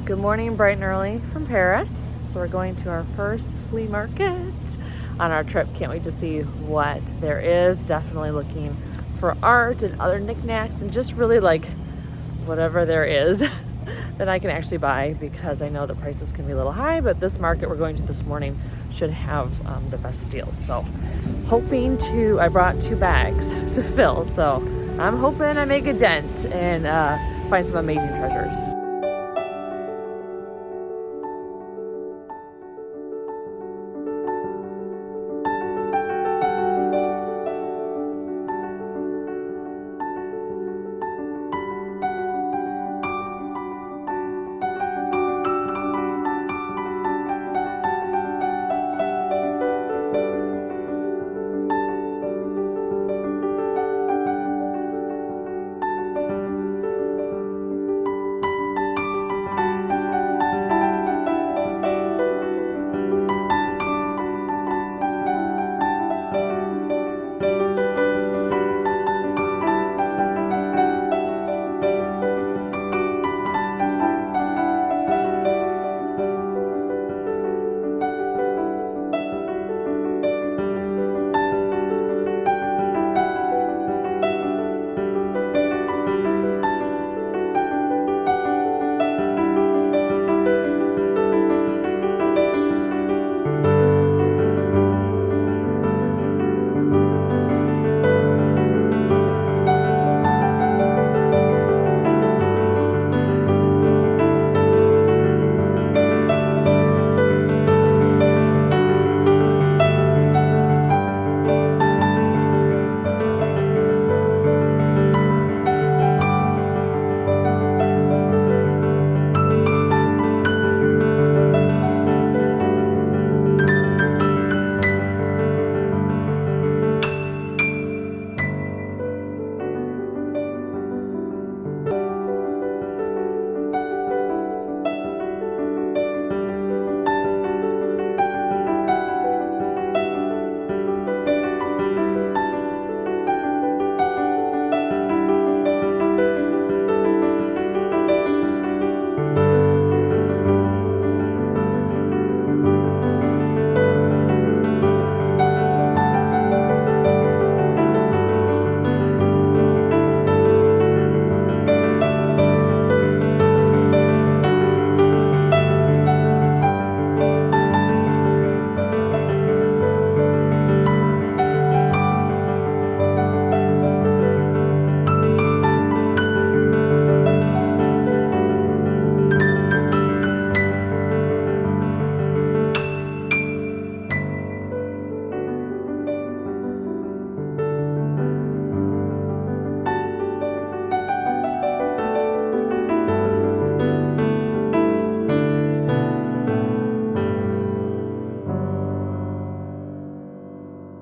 Good morning, bright and early from Paris. So we're going to our first flea market on our trip. Can't wait to see what there is. Definitely looking for art and other knickknacks and just really like whatever there is that I can actually buy, because I know the prices can be a little high, but this market we're going to this morning should have the best deals. So I brought 2 bags to fill. So I'm hoping I make a dent and find some amazing treasures.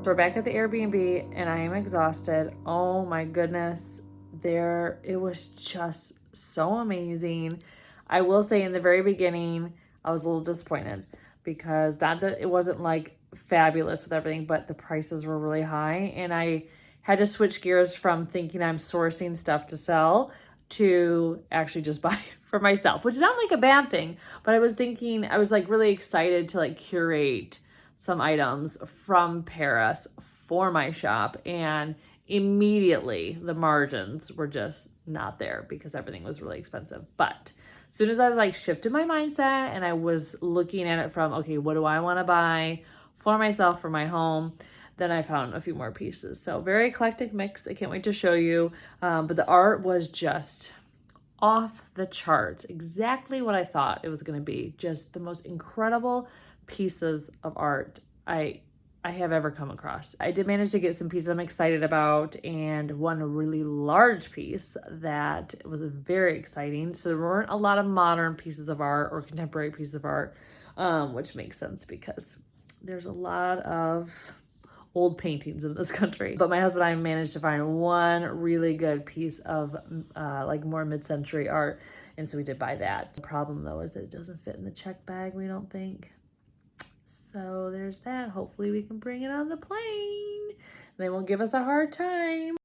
We're back at the Airbnb and I am exhausted. Oh my goodness. It was just so amazing. I will say in the very beginning, I was a little disappointed because not that it wasn't like fabulous with everything, but the prices were really high. And I had to switch gears from thinking I'm sourcing stuff to sell to actually just buy for myself, which is not like a bad thing. But I was like really excited to like curate some items from Paris for my shop, and immediately the margins were just not there because everything was really expensive. But as soon as I like shifted my mindset and I was looking at it from, okay, what do I want to buy for myself, for my home, then I found a few more pieces. So very eclectic mix. I can't wait to show you. But the art was just off the charts. Exactly what I thought it was going to be. Just the most incredible pieces of art I have ever come across. I did manage to get some pieces I'm excited about, and one really large piece that was very exciting. So there weren't a lot of modern pieces of art or contemporary pieces of art, which makes sense because there's a lot of old paintings in this country. But my husband and I managed to find one really good piece of like more mid-century art, and so we did buy that. The problem though is that it doesn't fit in the check bag, we don't think. So there's that. Hopefully we can bring it on the plane. They won't give us a hard time.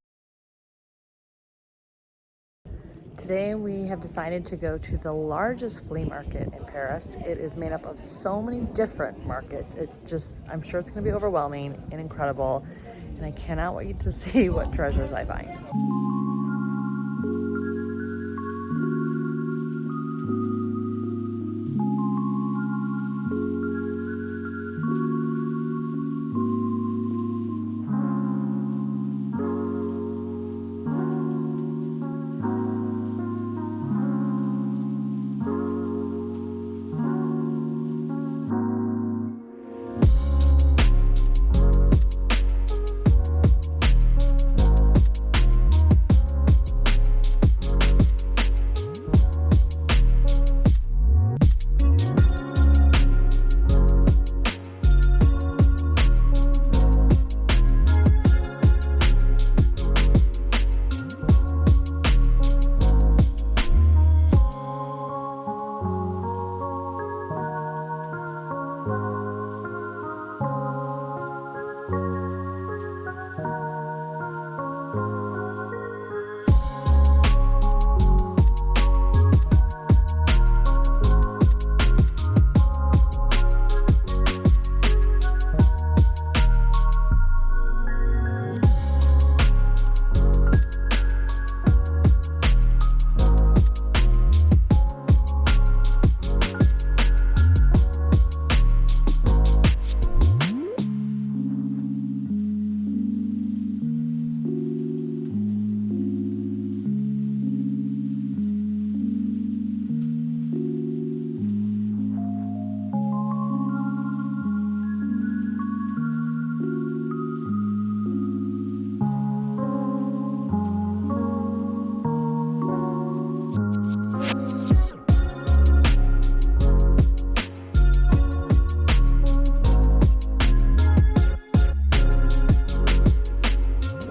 Today we have decided to go to the largest flea market in Paris. It is made up of so many different markets. It's just, I'm sure it's going to be overwhelming and incredible, and I cannot wait to see what treasures I find.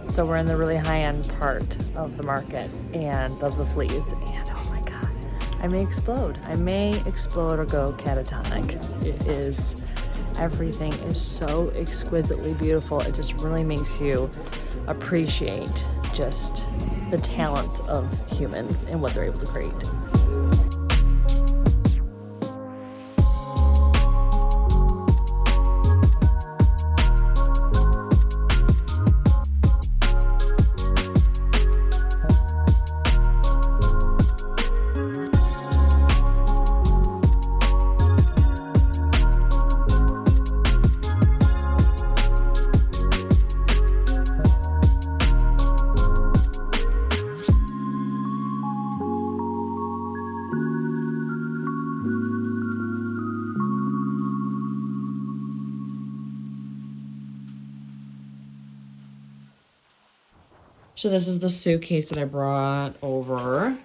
So we're in the really high-end part of the market and of the fleas, and oh my god, I may explode. I may explode or go catatonic. It is, everything is so exquisitely beautiful. It just really makes you appreciate just the talents of humans and what they're able to create. So this is the suitcase that I brought over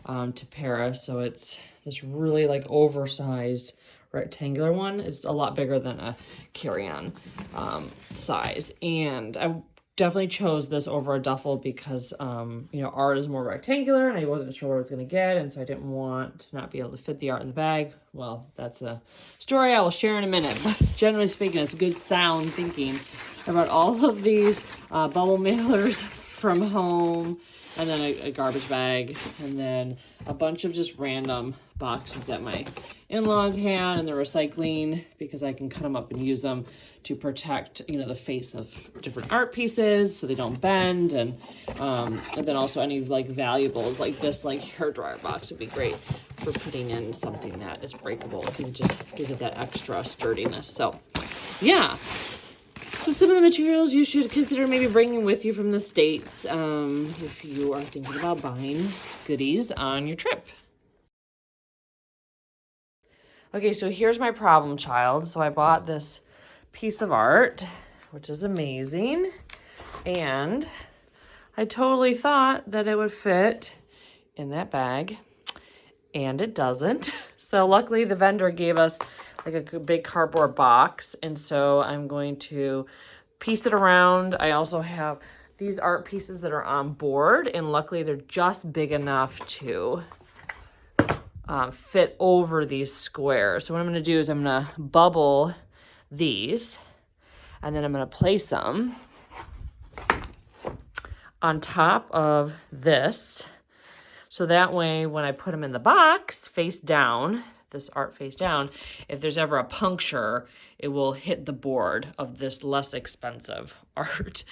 to Paris. So it's this really like oversized rectangular one. It's a lot bigger than a carry-on size. And I definitely chose this over a duffel because, you know, art is more rectangular and I wasn't sure what I was going to get. And so I didn't want to not be able to fit the art in the bag. Well, that's a story I will share in a minute. But generally speaking, it's good sound thinking about all of these bubble mailers from home, and then a garbage bag, and then a bunch of just random boxes that my in-laws had, and the recycling, because I can cut them up and use them to protect, you know, the face of different art pieces so they don't bend, and then also any like valuables like this like hairdryer box would be great for putting in something that is breakable because it just gives it that extra sturdiness. So yeah. So some of the materials you should consider maybe bringing with you from the States if you are thinking about buying goodies on your trip. Okay, so here's my problem child. So I bought this piece of art, which is amazing. And I totally thought that it would fit in that bag, and it doesn't. So luckily the vendor gave us like a big cardboard box, and so I'm going to piece it around. I also have these art pieces that are on board, and luckily they're just big enough to fit over these squares. So what I'm going to do is I'm going to bubble these, and then I'm going to place them on top of this. So that way, when I put them in the box face down, this art face down, if there's ever a puncture, it will hit the board of this less expensive art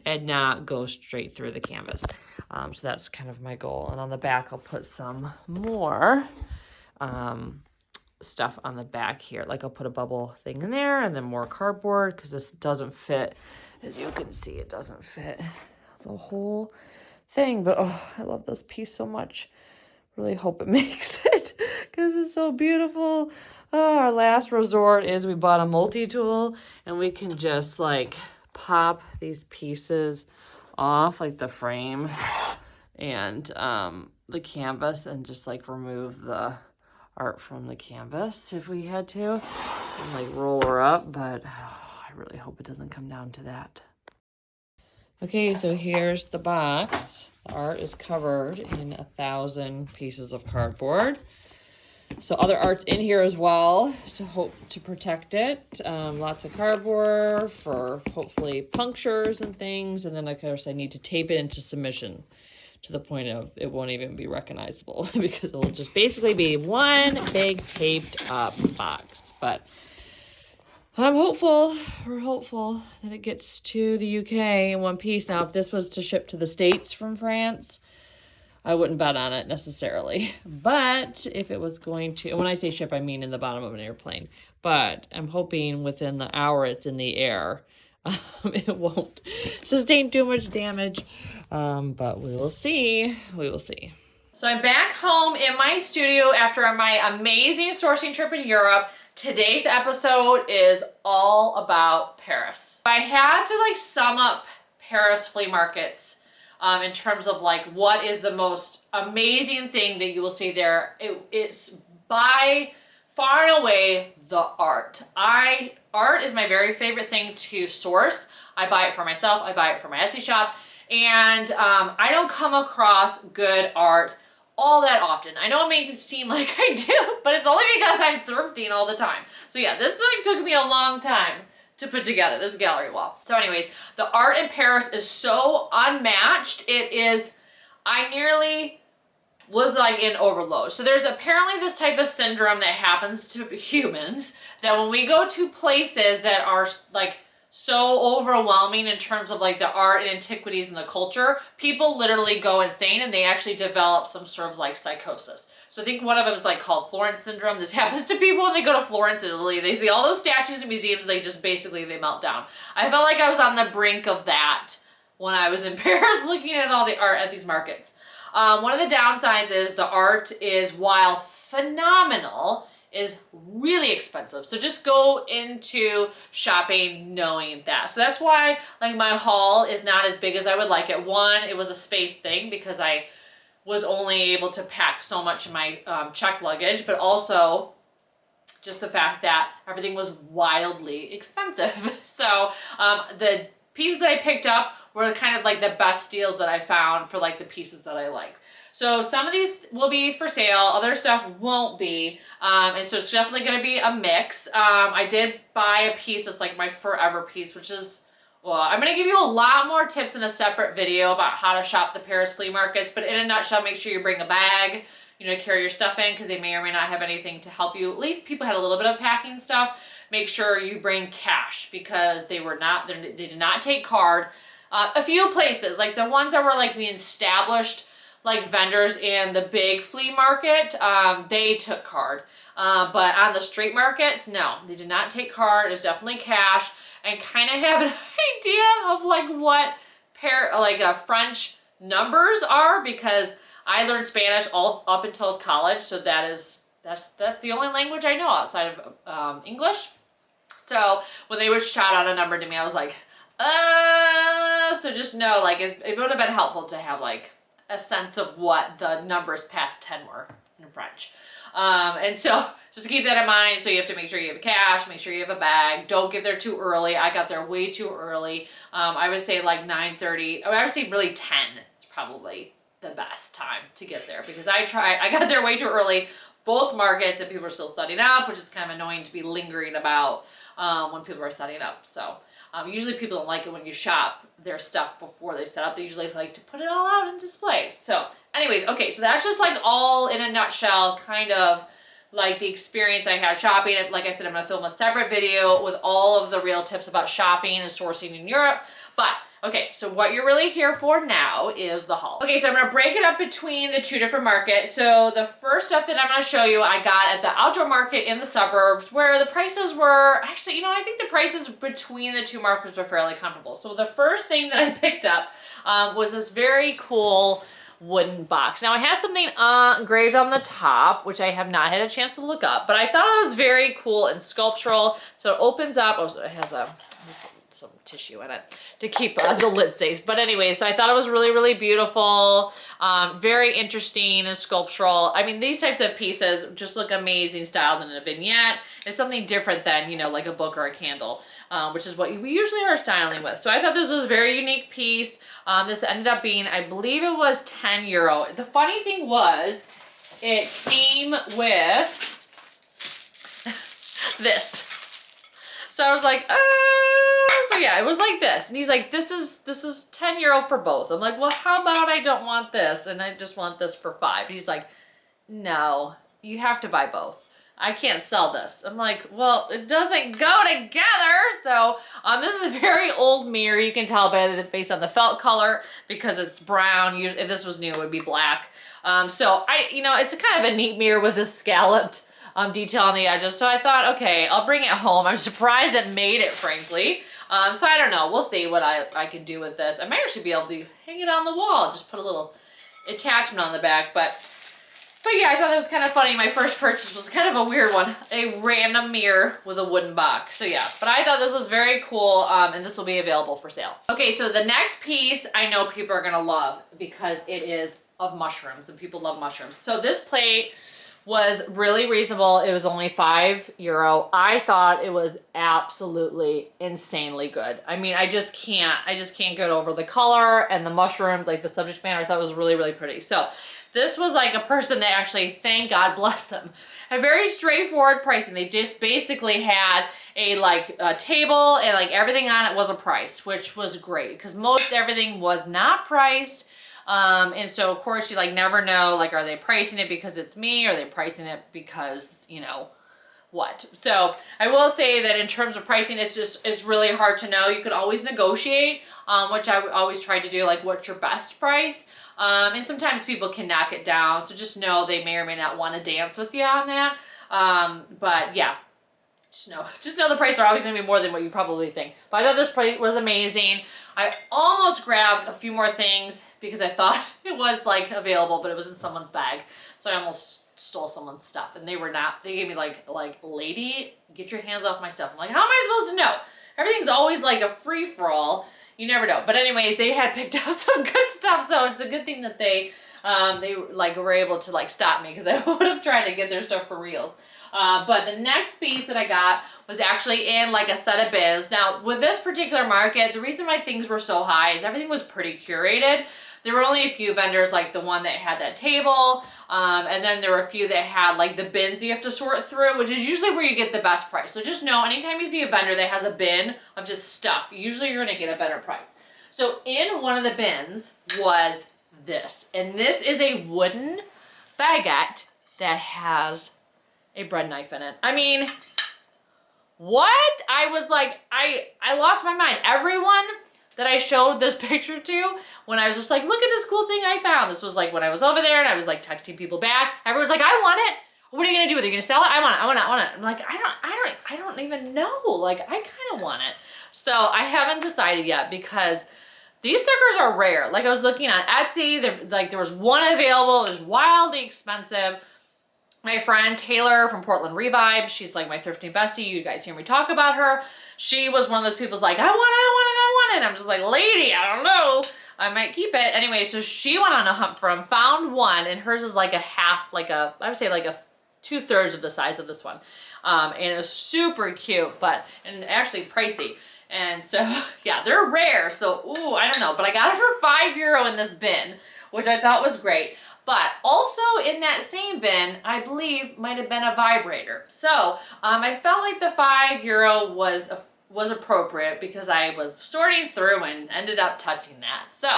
and not go straight through the canvas. So that's kind of my goal. And on the back, I'll put some more stuff on the back here. Like I'll put a bubble thing in there and then more cardboard because this doesn't fit. As you can see, it doesn't fit the whole thing. But oh, I love this piece so much. Really hope it makes it because it's so beautiful. Oh, our last resort is we bought a multi-tool and we can just like pop these pieces off like the frame and the canvas and just like remove the art from the canvas if we had to and like roll her up, but I really hope it doesn't come down to that. Okay, so here's the box. The art is covered in 1,000 pieces of cardboard. So other art's in here as well to hope to protect it. Lots of cardboard for hopefully punctures and things. And then of course I need to tape it into submission to the point of it won't even be recognizable because it will just basically be one big taped up box. But I'm hopeful, we're hopeful that it gets to the UK in one piece. Now, if this was to ship to the States from France, I wouldn't bet on it necessarily. But if it was going to, and when I say ship, I mean in the bottom of an airplane. But I'm hoping within the hour it's in the air, it won't sustain too much damage. But we will see, we will see. So I'm back home in my studio after my amazing sourcing trip in Europe. Today's episode is all about Paris. I had to like sum up Paris flea markets in terms of like what is the most amazing thing that you will see there. It's by far and away the art. Art is my very favorite thing to source. I buy it for myself. I buy it for my Etsy shop. And I don't come across good art all that often. I know it may seem like I do, but it's only because I'm thrifting all the time. So yeah, this like took me a long time to put together, this gallery wall. So anyways, the art in Paris is so unmatched. It is, I nearly was like in overload. So there's apparently this type of syndrome that happens to humans that when we go to places that are like so overwhelming in terms of like the art and antiquities and the culture, people literally go insane and they actually develop some sort of like psychosis. So I think one of them is like called Florence syndrome. This happens to people when they go to Florence, Italy. They see all those statues and museums, they just basically, they melt down. I felt like I was on the brink of that when I was in Paris looking at all the art at these markets. One of the downsides is the art is, while phenomenal, is really expensive. So just go into shopping knowing that. So that's why like my haul is not as big as I would like it. One, it was a space thing because I was only able to pack so much in my check luggage, but also just the fact that everything was wildly expensive. So the pieces that I picked up were kind of like the best deals that I found for like the pieces that I like. So some of these will be for sale, other stuff won't be, and so it's definitely going to be a mix. I did buy a piece that's like my forever piece, which is, well, I'm going to give you a lot more tips in a separate video about how to shop the Paris flea markets, but in a nutshell, make sure you bring a bag, you know, to carry your stuff in because they may or may not have anything to help you. At least people had a little bit of packing stuff. Make sure you bring cash because they did not take card. A few places, like the ones that were like the established like vendors in the big flea market, they took card. But on the street markets, no, they did not take card. It was definitely cash, and kind of have an idea of like what French numbers are because I learned Spanish all up until college, so that's the only language I know outside of English. So when they would shout out a number to me, I was like, so just know like it would have been helpful to have like a sense of what the numbers past 10 were in French. And so just keep that in mind. So you have to make sure you have cash, make sure you have a bag. Don't get there too early. I got there way too early. I would say like 9:30. I would say really 10 is probably the best time to get there because I got there way too early, both markets and people are still setting up, which is kind of annoying to be lingering about when people are setting up. So usually people don't like it when you shop their stuff before they set up. They usually like to put it all out and display. So anyways, okay, so that's just like all in a nutshell, kind of like the experience I had shopping. Like I said, I'm gonna film a separate video with all of the real tips about shopping and sourcing in Europe. But okay, so what you're really here for now is the haul. Okay, so I'm gonna break it up between the two different markets. So the first stuff that I'm gonna show you, I got at the outdoor market in the suburbs, where the prices were, actually, you know, I think the prices between the two markets were fairly comparable. So the first thing that I picked up was this very cool wooden box. Now it has something engraved on the top, which I have not had a chance to look up, but I thought it was very cool and sculptural. So it opens up, oh, so it has some tissue in it to keep the lid safe. But anyway, so I thought it was really, really beautiful, very interesting and sculptural. I mean, these types of pieces just look amazing styled in a vignette. It's something different than, you know, like a book or a candle. Which is what we usually are styling with. So I thought this was a very unique piece. This ended up being, I believe it was 10 euro. The funny thing was, it came with this. So I was like, so yeah, it was like this. And he's like, this is 10 euro for both. I'm like, well, how about I don't want this and I just want this for 5? And he's like, no, you have to buy both. I can't sell this. I'm like, well, it doesn't go together. So this is a very old mirror. You can tell based on the felt color because it's brown. Usually, if this was new, it would be black. So you know, it's a kind of a neat mirror with a scalloped detail on the edges. So I thought, okay, I'll bring it home. I'm surprised it made it, frankly. So I don't know. We'll see what I can do with this. I might actually be able to hang it on the wall. Just put a little attachment on the back, But yeah, I thought that was kind of funny. My first purchase was kind of a weird one. A random mirror with a wooden box. So yeah, but I thought this was very cool, and this will be available for sale. Okay, so the next piece I know people are gonna love because it is of mushrooms, and people love mushrooms. So this plate was really reasonable. It was only 5 euro. I thought it was absolutely insanely good. I mean, I just can't get over the color and the mushrooms, like the subject matter. I thought it was really, really pretty. So this was like a person that actually, thank God bless them, had very straightforward pricing. They just basically had a table and like everything on it was a price, which was great because most everything was not priced. And so of course you like never know, like, are they pricing it because it's me? Or are they pricing it because, you know, what? So I will say that in terms of pricing, it's really hard to know. You could always negotiate, which I always try to do, like, what's your best price? And sometimes people can knock it down. So just know they may or may not want to dance with you on that. But yeah, just know the prices are always going to be more than what you probably think. But I thought this plate was amazing. I almost grabbed a few more things because I thought it was like available, but it was in someone's bag. So I almost stole someone's stuff, and they were not. They gave me like, lady, get your hands off my stuff. I'm like, how am I supposed to know? Everything's always like a free for all. You never know. But anyways, they had picked out some good stuff, so it's a good thing that they like were able to like stop me because I would have tried to get their stuff for reals. But the next piece that I got was actually in like a set of bins. Now, with this particular market, the reason why things were so high is everything was pretty curated. There were only a few vendors, like the one that had that table, and then there were a few that had like the bins you have to sort through, which is usually where you get the best price. So just know, anytime you see a vendor that has a bin of just stuff, usually you're gonna get a better price. So in one of the bins was this, and this is a wooden baguette that has a bread knife in it. I mean, what? I was like, I lost my mind. Everyone that I showed this picture to, when I was just like, look at this cool thing I found. This was like when I was over there and I was like texting people back. Everyone's like, I want it. What are you gonna do with it? Are you gonna sell it? I want it. I'm like, I don't even know. Like, I kind of want it. So I haven't decided yet because these stickers are rare. Like, I was looking on Etsy, there was one available. It was wildly expensive. My friend Taylor from Portland Revive, she's like my thrifting bestie. You guys hear me talk about her. She was one of those people's like, I want it. I'm just like, lady, I don't know. I might keep it. Anyway, so she went on a hunt for them, found one, and hers is like a half, I would say like a 2/3 of the size of this one. And it was super cute, and actually pricey. And so, yeah, they're rare. So, ooh, I don't know. But I got it for €5 in this bin, which I thought was great. But also in that same bin, I believe might have been a vibrator. So I felt like the €5 was appropriate because I was sorting through and ended up touching that. So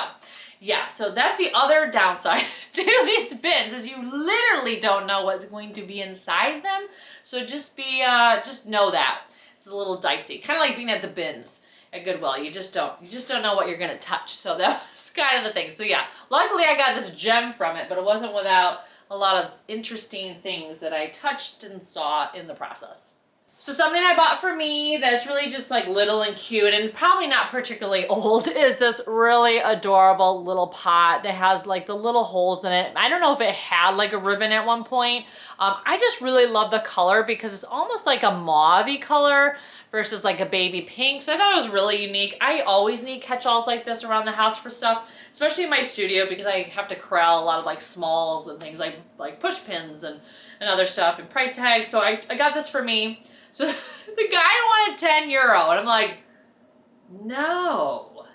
yeah, so that's the other downside to these bins, is you literally don't know what's going to be inside them. So just know that it's a little dicey, kind of like being at the bins at Goodwill. You just don't know what you're gonna touch. So that was kind of the thing. So yeah, luckily I got this gem from it, but it wasn't without a lot of interesting things that I touched and saw in the process. So something I bought for me that's really just like little and cute and probably not particularly old is this really adorable little pot that has like the little holes in it. I don't know if it had like a ribbon at one point. I just really love the color because it's almost like a mauve-y color versus like a baby pink. So I thought it was really unique. I always need catch-alls like this around the house for stuff, especially in my studio, because I have to corral a lot of like smalls and things like push pins and other stuff and price tags. So I got this for me. So the guy wanted €10 and I'm like, no.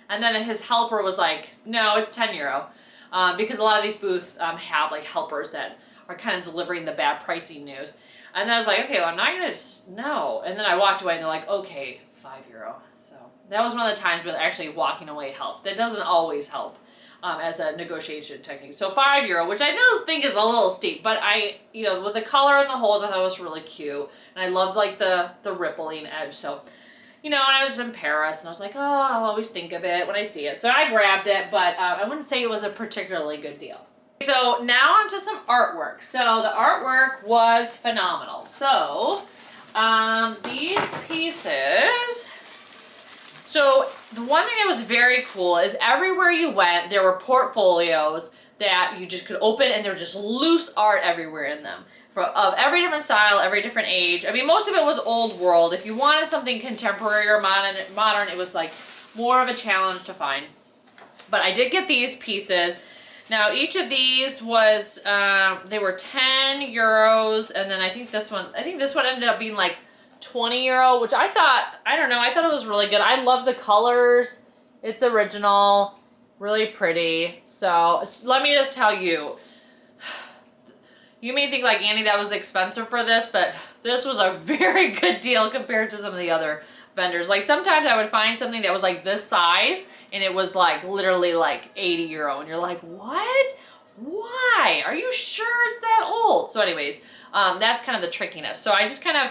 And then his helper was like, no, it's €10. Because a lot of these booths have like helpers that are kind of delivering the bad pricing news. And then I was like, okay, well, I'm not gonna, no. And then I walked away and they're like, okay, €5. So that was one of the times where actually walking away helped. That doesn't always help. As a negotiation technique. So €5, which I just think is a little steep, but with the color and the holes, I thought it was really cute. And I loved like the rippling edge. So, and I was in Paris and I was like, oh, I'll always think of it when I see it. So I grabbed it, but I wouldn't say it was a particularly good deal. So now onto some artwork. So the artwork was phenomenal. So these pieces, so the one thing that was very cool is everywhere you went, there were portfolios that you just could open and there was just loose art everywhere in them. Of every different style, every different age. I mean, most of it was old world. If you wanted something contemporary or modern, it was like more of a challenge to find. But I did get these pieces. Now each of these was, they were €10, and then I think this one ended up being like €20, which I thought it was really good. I love the colors. It's original, really pretty. So let me just tell you, you may think like, Annie, that was expensive for this, but this was a very good deal compared to some of the other vendors. Like sometimes I would find something that was like this size and it was like literally like €80, and you're like, what? Why? Are you sure it's that old? So anyways, that's kind of the trickiness. So I just kind of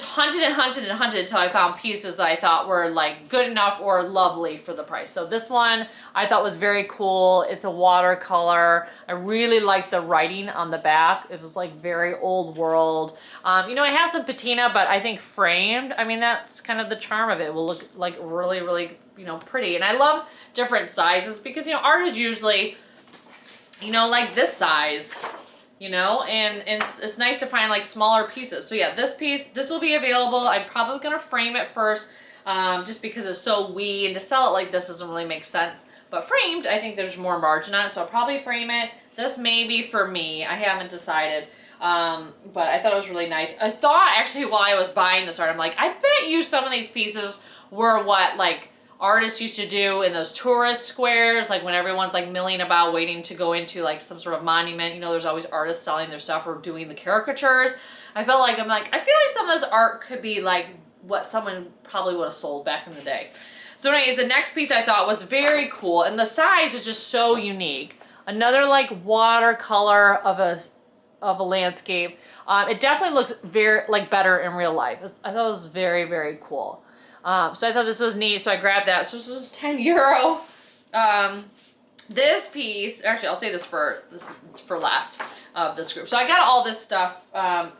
hunted until I found pieces that I thought were like good enough or lovely for the price. So this one I thought was very cool. It's a watercolor. I really liked the writing on the back. It was like very old world. It has some patina, but I think framed, I mean, that's kind of the charm of it. It will look like really, really, pretty. And I love different sizes because, art is usually, like this size. And it's nice to find like smaller pieces. So yeah, this will be available. I'm probably gonna frame it first, just because it's so wee, and to sell it like this doesn't really make sense. But framed, I think there's more margin on it, so I'll probably frame it. This may be for me. I haven't decided, but I thought it was really nice. I thought actually while I was buying this art, I'm like, I bet you some of these pieces were what like artists used to do in those tourist squares, like when everyone's like milling about waiting to go into like some sort of monument. There's always artists selling their stuff or doing the caricatures. I feel like I feel like some of this art could be like what someone probably would have sold back in the day. So anyways, the next piece I thought was very cool, and the size is just so unique. Another like watercolor of a landscape. It definitely looks very like better in real life. I thought it was very, very cool. So I thought this was neat, so I grabbed that. So this was €10. This piece, actually I'll say this for last of this group. So I got all this stuff,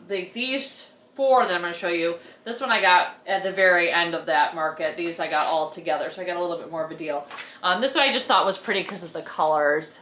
these 4 that I'm going to show you. This one I got at the very end of that market. These I got all together, so I got a little bit more of a deal. This one I just thought was pretty because of the colors.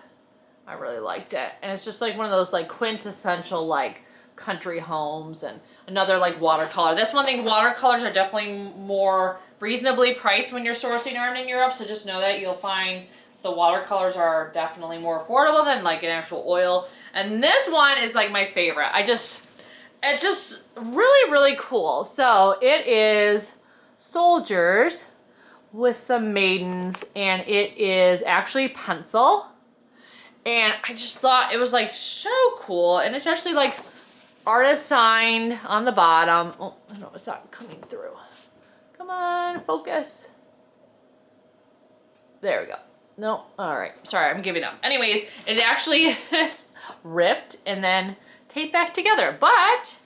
I really liked it. And it's just like one of those like quintessential like country homes, and another like watercolor. That's one thing, watercolors are definitely more reasonably priced when you're sourcing art in Europe, so just know that you'll find the watercolors are definitely more affordable than like an actual oil. And this one is like my favorite. It's just really, really cool. So it is soldiers with some maidens, and it is actually pencil. And I just thought it was like so cool. And it's actually like artist signed on the bottom. Oh, I know it's not coming through. Come on, focus. There we go. No, all right. Sorry, I'm giving up. Anyways, it actually is ripped and then taped back together. But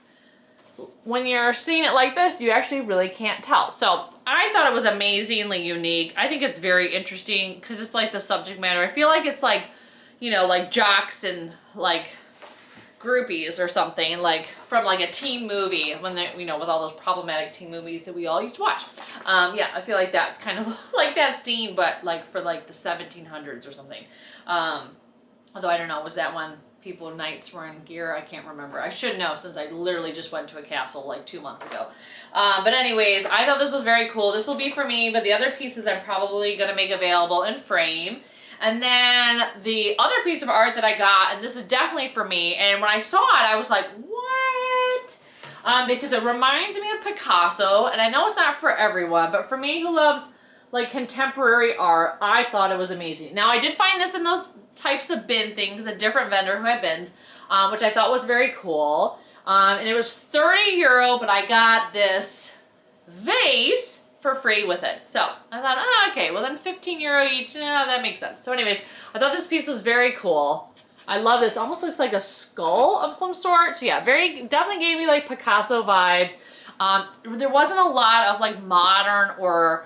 when you're seeing it like this, you actually really can't tell. So I thought it was amazingly unique. I think it's very interesting because it's like the subject matter. I feel like it's like, you know, like jocks and like groupies or something, like from like a teen movie when they, you know, with all those problematic teen movies that we all used to watch. Yeah, I feel like that's kind of like that scene, but like for like the 1700s or something. Although I don't know, was that when knights were in gear? I can't remember. I should know since I literally just went to a castle like 2 months ago. But anyways, I thought this was very cool. This will be for me, but the other pieces I'm probably going to make available in frame. And then the other piece of art that I got, and this is definitely for me, and when I saw it, I was like, what? Because it reminds me of Picasso, and I know it's not for everyone, but for me who loves like contemporary art, I thought it was amazing. Now, I did find this in those types of bin things, a different vendor who had bins, which I thought was very cool. And it was 30 euro, but I got this vase for free with it. So I thought, oh, okay, well then 15 euro each, yeah, that makes sense. So anyways, I thought this piece was very cool. I love this. Almost looks like a skull of some sort. So yeah, definitely gave me like Picasso vibes. There wasn't a lot of like modern or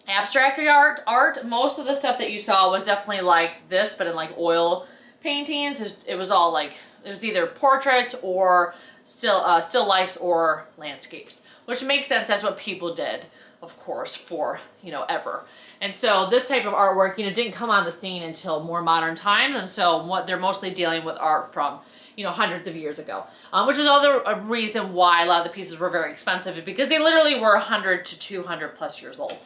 abstract art. Most of the stuff that you saw was definitely like this, but in like oil paintings. It was all like, it was either portraits or still lifes or landscapes, which makes sense. That's what people did, of course, for, you know, ever. And so this type of artwork, you know, didn't come on the scene until more modern times. And so what they're mostly dealing with art from, you know, hundreds of years ago, which is another reason why a lot of the pieces were very expensive, because they literally were 100 to 200 plus years old.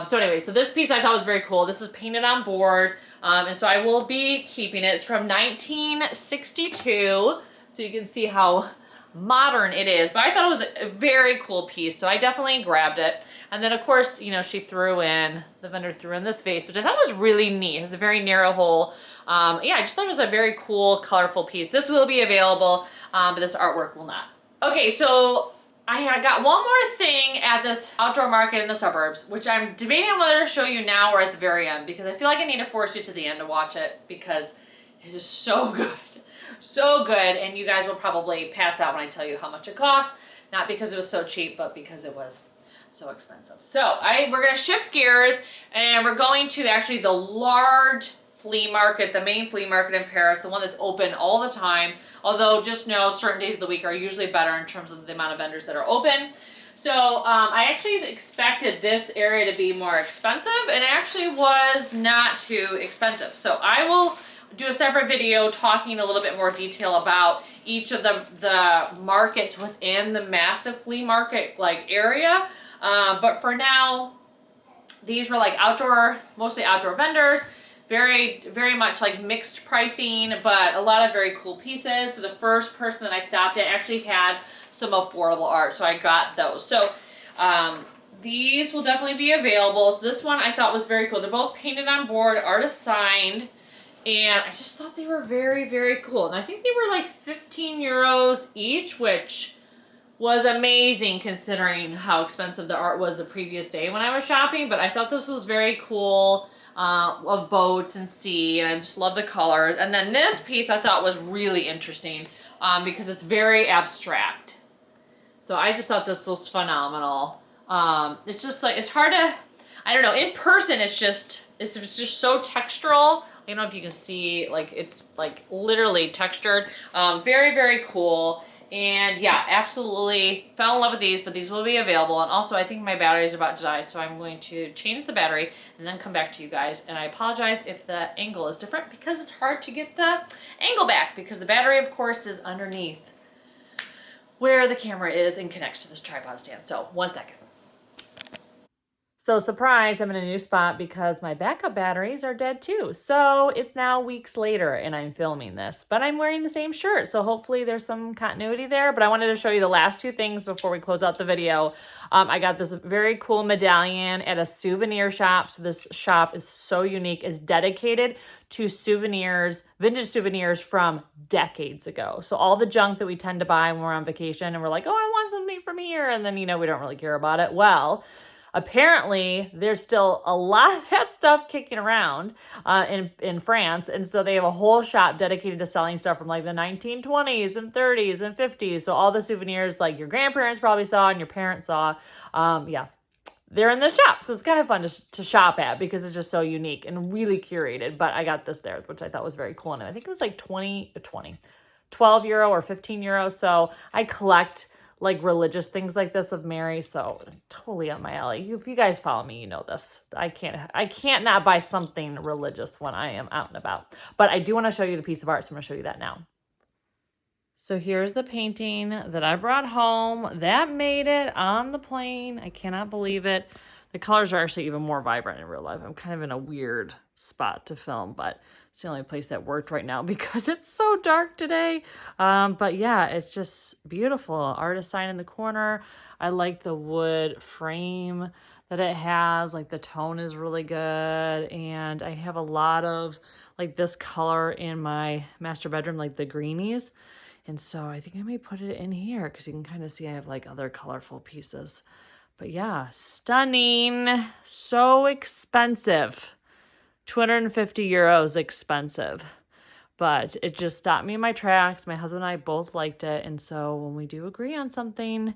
So anyway, so this piece I thought was very cool. This is painted on board. And so I will be keeping it. It's from 1962. So you can see how modern it is, but I thought it was a very cool piece, so I definitely grabbed it. And then of course, you know, the vendor threw in this vase, which I thought was really neat. It was a very narrow hole. Yeah, I just thought it was a very cool, colorful piece. This will be available, but this artwork will not. Okay, so I got one more thing at this outdoor market in the suburbs, which I'm debating on whether to show you now or at the very end, because I feel like I need to force you to the end to watch it, because it is so good. So good, and you guys will probably pass out when I tell you how much it costs. Not because it was so cheap, but because it was so expensive. So we're gonna shift gears, and we're going to actually the large flea market, the main flea market in Paris, the one that's open all the time. Although just know certain days of the week are usually better in terms of the amount of vendors that are open. So I actually expected this area to be more expensive, and it actually was not too expensive. So I will do a separate video talking a little bit more detail about each of the markets within the massive flea market like area. But for now, these were like mostly outdoor vendors, very much like mixed pricing, but a lot of very cool pieces. So the first person that I stopped at actually had some affordable art, so I got those. So these will definitely be available. So this one I thought was very cool. They're both painted on board, artist signed. And I just thought they were very, very cool. And I think they were like 15 euros each, which was amazing considering how expensive the art was the previous day when I was shopping. But I thought this was very cool, of boats and sea, and I just love the colors. And then this piece I thought was really interesting because it's very abstract. So I just thought this was phenomenal. It's just like, it's hard to, I don't know, in person it's just so textural. I don't know if you can see, like, it's like literally textured. Very, very cool. And yeah, absolutely fell in love with these, but these will be available. And also I think my battery is about to die, so I'm going to change the battery and then come back to you guys. And I apologize if the angle is different because it's hard to get the angle back, because the battery of course is underneath where the camera is and connects to this tripod stand. So 1 second. So surprise, I'm in a new spot because my backup batteries are dead too. So it's now weeks later and I'm filming this, but I'm wearing the same shirt. So hopefully there's some continuity there, but I wanted to show you the last two things before we close out the video. I got this very cool medallion at a souvenir shop. So this shop is so unique. It's dedicated to souvenirs, vintage souvenirs from decades ago. So all the junk that we tend to buy when we're on vacation and we're like, oh, I want something from here. And then, we don't really care about it. Well, apparently, there's still a lot of that stuff kicking around in France. And so they have a whole shop dedicated to selling stuff from like the 1920s and 30s and 50s. So all the souvenirs like your grandparents probably saw and your parents saw. Yeah, they're in the shop. So it's kind of fun to shop at because it's just so unique and really curated. But I got this there, which I thought was very cool. And I think it was like 12 euro or 15 euro. So I collect like religious things like this of Mary, so totally up my alley. If you guys follow me, you know this. I can't not buy something religious when I am out and about. But I do want to show you the piece of art, so I'm going to show you that now. So here's the painting that I brought home. That made it on the plane. I cannot believe it. The colors are actually even more vibrant in real life. I'm kind of in a weird spot to film, but it's the only place that worked right now because it's so dark today. But yeah, it's just beautiful. Artist sign in the corner. I like the wood frame that it has. Like the tone is really good. And I have a lot of like this color in my master bedroom, like the greenies. And so I think I may put it in here because you can kind of see I have like other colorful pieces. But yeah, stunning. So expensive. 250 euros expensive. But it just stopped me in my tracks. My husband and I both liked it. And so when we do agree on something,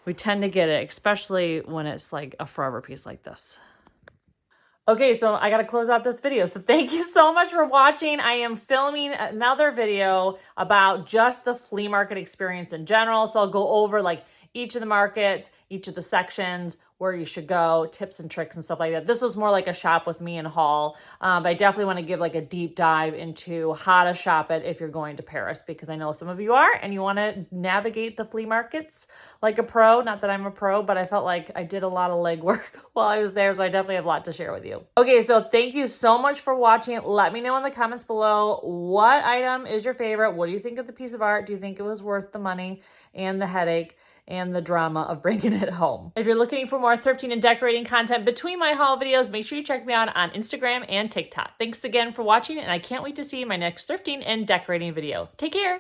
we tend to get it, especially when it's like a forever piece like this. Okay, so I got to close out this video. So thank you so much for watching. I am filming another video about just the flea market experience in general. So I'll go over like each of the markets, each of the sections, where you should go, tips and tricks and stuff like that. This was more like a shop with me and haul. But I definitely want to give like a deep dive into how to shop it if you're going to Paris, because I know some of you are and you want to navigate the flea markets like a pro. Not that I'm a pro, but I felt like I did a lot of legwork while I was there. So I definitely have a lot to share with you. Okay, so thank you so much for watching. Let me know in the comments below, what item is your favorite? What do you think of the piece of art? Do you think it was worth the money and the headache and the drama of bringing it home? If you're looking for more thrifting and decorating content between my haul videos, make sure you check me out on Instagram and TikTok. Thanks again for watching, and I can't wait to see my next thrifting and decorating video. Take care.